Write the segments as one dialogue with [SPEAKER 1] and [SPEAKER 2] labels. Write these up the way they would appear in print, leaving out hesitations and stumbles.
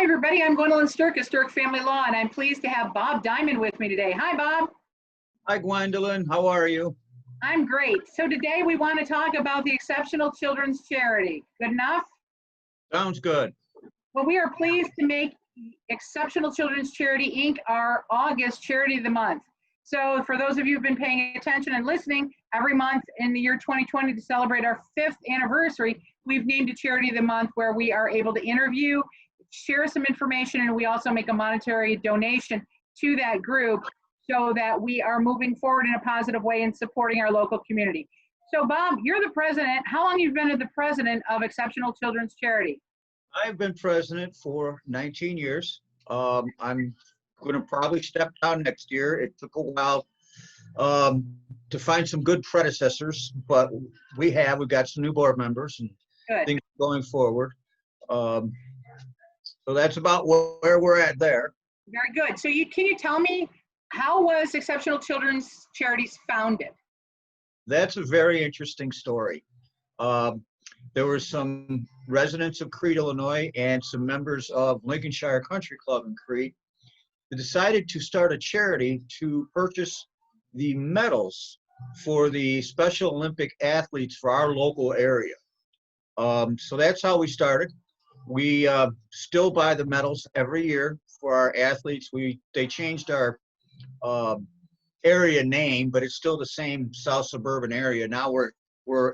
[SPEAKER 1] Hi, everybody. I'm Gwendolyn Sterk of Sterk Family Law, and I'm pleased to have Bob Diamond with me today. Hi, Bob.
[SPEAKER 2] Hi, Gwendolyn. How are you?
[SPEAKER 1] I'm great. So today we want to talk about the Exceptional Children's Charity. Good enough?
[SPEAKER 2] Sounds good.
[SPEAKER 1] Well, we are pleased to make Exceptional Children's Charity, Inc. our August Charity of the Month. So for those of you who've been paying attention and listening, every month in the year 2020 to celebrate our 5th anniversary, we've named a Charity of the Month where we are able to interview, share some information, and we also make a monetary donation to that group so that we are moving forward in a positive way and supporting our local community. So Bob, you're the president. How long have you been the president of Exceptional Children's Charity?
[SPEAKER 2] I've been president for 19 years. I'm going to probably step down next year. It took a while to find some good predecessors, but we've got some new board members and
[SPEAKER 1] Good.
[SPEAKER 2] things going forward. So that's about where we're at there.
[SPEAKER 1] Very good. So can you tell me, how was Exceptional Children's Charities founded?
[SPEAKER 2] That's a very interesting story. There were some residents of Crete, Illinois, and some members of Lincolnshire Country Club in Crete that decided to start a charity to purchase the medals for the Special Olympic athletes for our local area. So that's how we started. We still buy the medals every year for our athletes. They changed our area name, but it's still the same South Suburban area. Now we're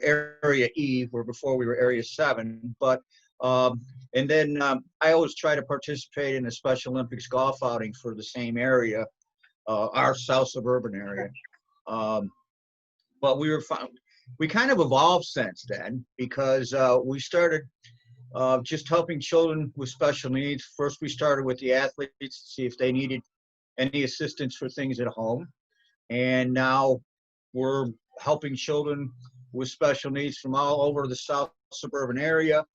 [SPEAKER 2] Area E, where before we were Area 7. But and then I always try to participate in a Special Olympics golf outing for the same area, our South Suburban area. But we kind of evolved since then, because we started just helping children with special needs. First, we started with the athletes to see if they needed any assistance for things at home. And now we're helping children with special needs from all over the South Suburban area.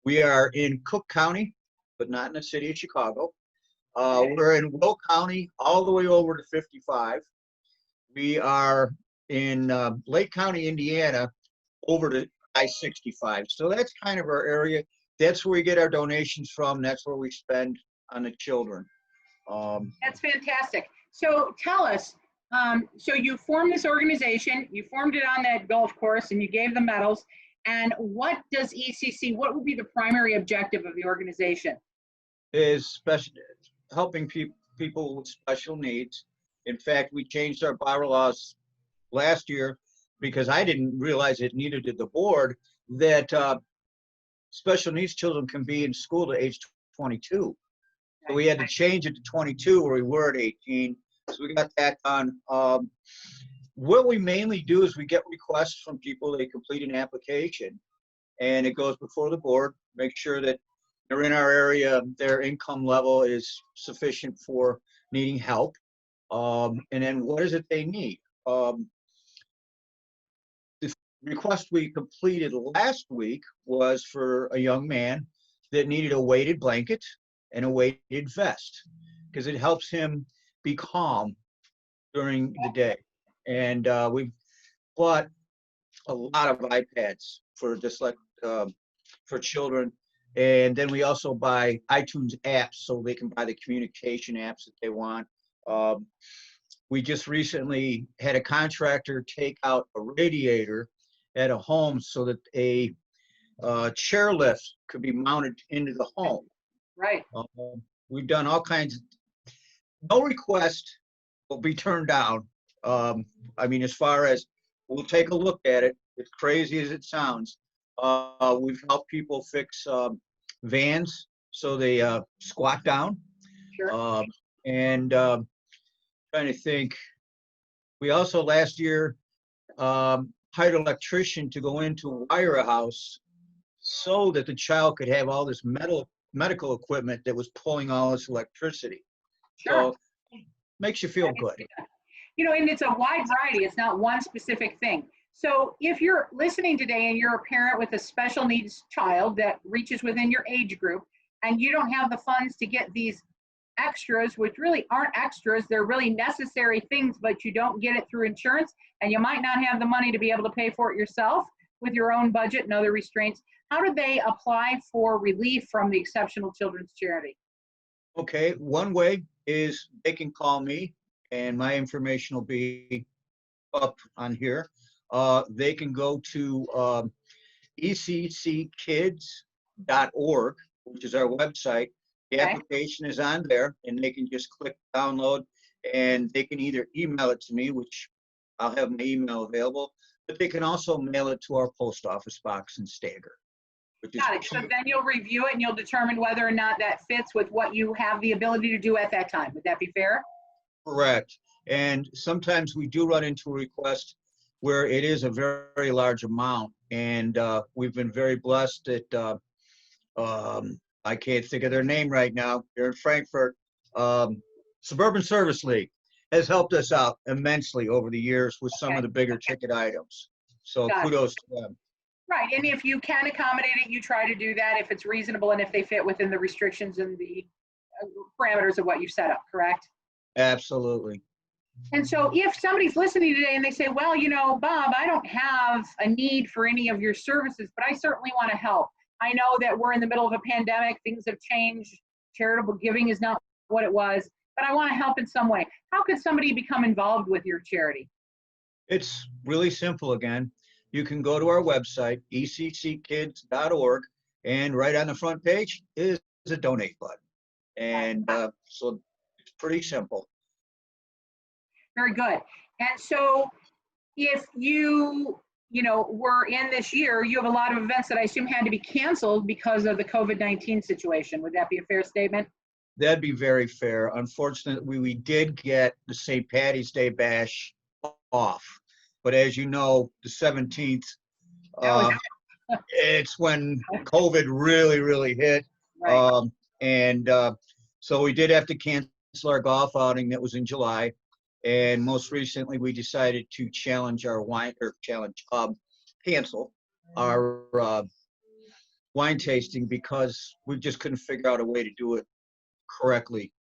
[SPEAKER 2] We are in Cook County, but not in the city of Chicago. We're in Will County all the way over to 55. We are in Lake County, Indiana, over to I-65. So that's kind of our area. That's where we get our donations from. That's where we spend on the children.
[SPEAKER 1] That's fantastic. So tell us, so you formed this organization, you formed it on that golf course, and you gave the medals. And what does ECC, what would be the primary objective of the organization?
[SPEAKER 2] Is helping people with special needs. In fact, we changed our bylaws last year because I didn't realize it, neither did the board, that special needs children can be in school to age 22. So we had to change it to 22 where we were at 18. So we got that done. What we mainly do is we get requests from people. They complete an application and it goes before the board, make sure that they're in our area, their income level is sufficient for needing help. And then what is it they need? The request we completed last week was for a young man that needed a weighted blanket and a weighted vest, because it helps him be calm during the day. And we've bought a lot of iPads for for children. And then we also buy iTunes apps so they can buy the communication apps that they want. We just recently had a contractor take out a radiator at a home so that a chairlift could be mounted into the home.
[SPEAKER 1] Right.
[SPEAKER 2] We've done all kinds. No request will be turned down. I mean, as far as we'll take a look at it, as crazy as it sounds, we've helped people fix vans so they squat down.
[SPEAKER 1] Sure.
[SPEAKER 2] And trying to think, we also last year hired an electrician to go in to wire a house so that the child could have all this medical equipment that was pulling all this electricity.
[SPEAKER 1] Sure.
[SPEAKER 2] So makes you feel good.
[SPEAKER 1] You know, and it's a wide variety. It's not one specific thing. So if you're listening today and you're a parent with a special needs child that reaches within your age group, and you don't have the funds to get these extras, which really aren't extras, they're really necessary things, but you don't get it through insurance, and you might not have the money to be able to pay for it yourself, with your own budget and other restraints, how do they apply for relief from the Exceptional Children's Charity?
[SPEAKER 2] Okay, one way is they can call me and my information will be up on here. They can go to ecckids.org, which is our website. The
[SPEAKER 1] Okay.
[SPEAKER 2] application is on there and they can just click download and they can either email it to me, which I'll have my email available, but they can also mail it to our post office box in Stager.
[SPEAKER 1] Got it. So then you'll review it and you'll determine whether or not that fits with what you have the ability to do at that time. Would that be fair?
[SPEAKER 2] Correct. And sometimes we do run into a request where it is a very, very large amount. And we've been very blessed that I can't think of their name right now. They're in Frankfurt. Suburban Service League has helped us out immensely over the years with some of the bigger ticket items. So kudos to them.
[SPEAKER 1] Right, and if you can accommodate it, you try to do that if it's reasonable and if they fit within the restrictions and the parameters of what you've set up, correct?
[SPEAKER 2] Absolutely.
[SPEAKER 1] And so if somebody's listening today and they say, well, you know, Bob, I don't have a need for any of your services, but I certainly want to help. I know that we're in the middle of a pandemic, things have changed, charitable giving is not what it was, but I want to help in some way. How could somebody become involved with your charity?
[SPEAKER 2] It's really simple again. You can go to our website, ecckids.org, and right on the front page is a donate button. And so it's pretty simple.
[SPEAKER 1] Very good. And so if you were in this year, you have a lot of events that I assume had to be canceled because of the COVID-19 situation. Would that be a fair statement?
[SPEAKER 2] That'd be very fair. Unfortunately, we did get the St. Patty's Day Bash off. But as you know, the 17th, it's when COVID really, really hit.
[SPEAKER 1] Right.
[SPEAKER 2] So we did have to cancel our golf outing that was in July. And most recently, we decided to cancel our wine tasting because we just couldn't figure out a way to do it correctly.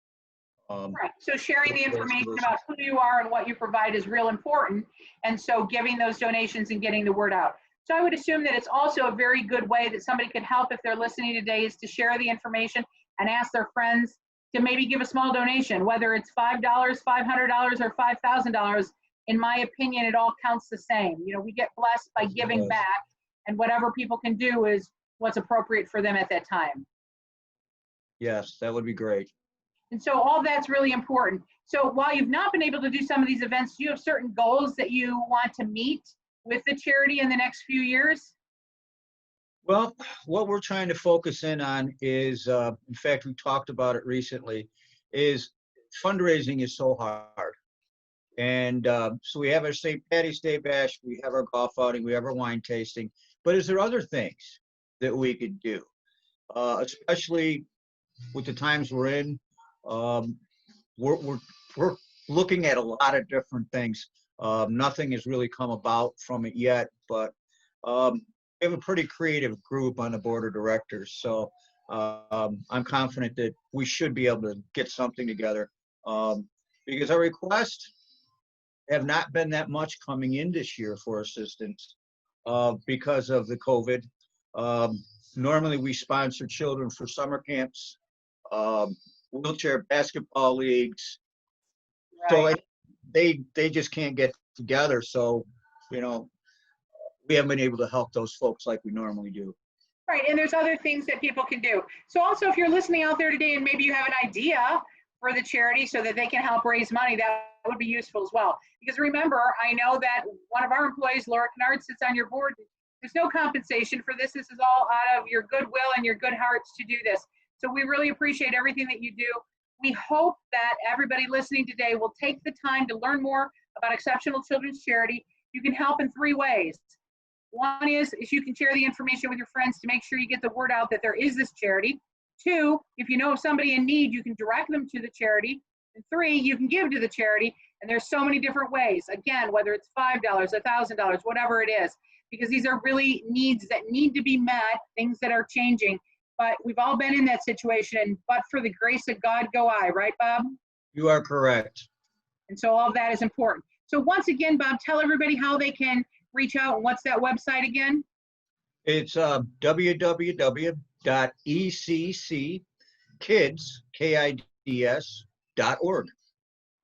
[SPEAKER 1] Right. So sharing the information about who you are and what you provide is real important. And so giving those donations and getting the word out. So I would assume that it's also a very good way that somebody could help if they're listening today is to share the information and ask their friends to maybe give a small donation, whether it's $5, $500, or $5,000. In my opinion, it all counts the same. You know, we get blessed by giving back, and whatever people can do is what's appropriate for them at that time.
[SPEAKER 2] Yes, that would be great.
[SPEAKER 1] And so all that's really important. So while you've not been able to do some of these events, do you have certain goals that you want to meet with the charity in the next few years?
[SPEAKER 2] Well, what we're trying to focus in on is, in fact, we talked about it recently, is fundraising is so hard. And so we have our St. Patty's Day Bash, we have our golf outing, we have our wine tasting, but is there other things that we could do? Especially with the times we're in, we're looking at a lot of different things. Nothing has really come about from it yet, but we have a pretty creative group on the board of directors. So I'm confident that we should be able to get something together because our requests have not been that much coming in this year for assistance because of the COVID. Normally we sponsor children for summer camps, wheelchair basketball leagues. Right. So they just can't get together. So, you know, we haven't been able to help those folks like we normally do.
[SPEAKER 1] Right, and there's other things that people can do. So also, if you're listening out there today and maybe you have an idea for the charity so that they can help raise money, that would be useful as well. Because remember, I know that one of our employees, Laura Kennard, sits on your board. There's no compensation for this. This is all out of your goodwill and your good hearts to do this. So we really appreciate everything that you do. We hope that everybody listening today will take the time to learn more about Exceptional Children's Charity. You can help in 3 ways. One is you can share the information with your friends to make sure you get the word out that there is this charity. 2, if you know of somebody in need, you can direct them to the charity. And 3, you can give to the charity. And there's so many different ways. Again, whether it's $5, $1,000, whatever it is, because these are really needs that need to be met, things that are changing. But we've all been in that situation. But for the grace of God go I, right, Bob?
[SPEAKER 2] You are correct.
[SPEAKER 1] And so all of that is important. So once again, Bob, tell everybody how they can reach out? What's that website again?
[SPEAKER 2] It's www.ecckids.org.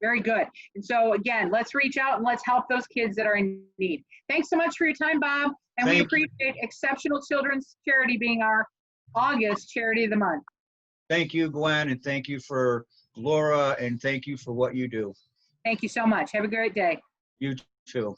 [SPEAKER 1] Very good. And so again, let's reach out and let's help those kids that are in need. Thanks so much for your time, Bob. And we
[SPEAKER 2] Thank you.
[SPEAKER 1] appreciate Exceptional Children's Charity being our August Charity of the Month.
[SPEAKER 2] Thank you, Gwen, and thank you for Laura, and thank you for what you do.
[SPEAKER 1] Thank you so much. Have a great day.
[SPEAKER 2] You too.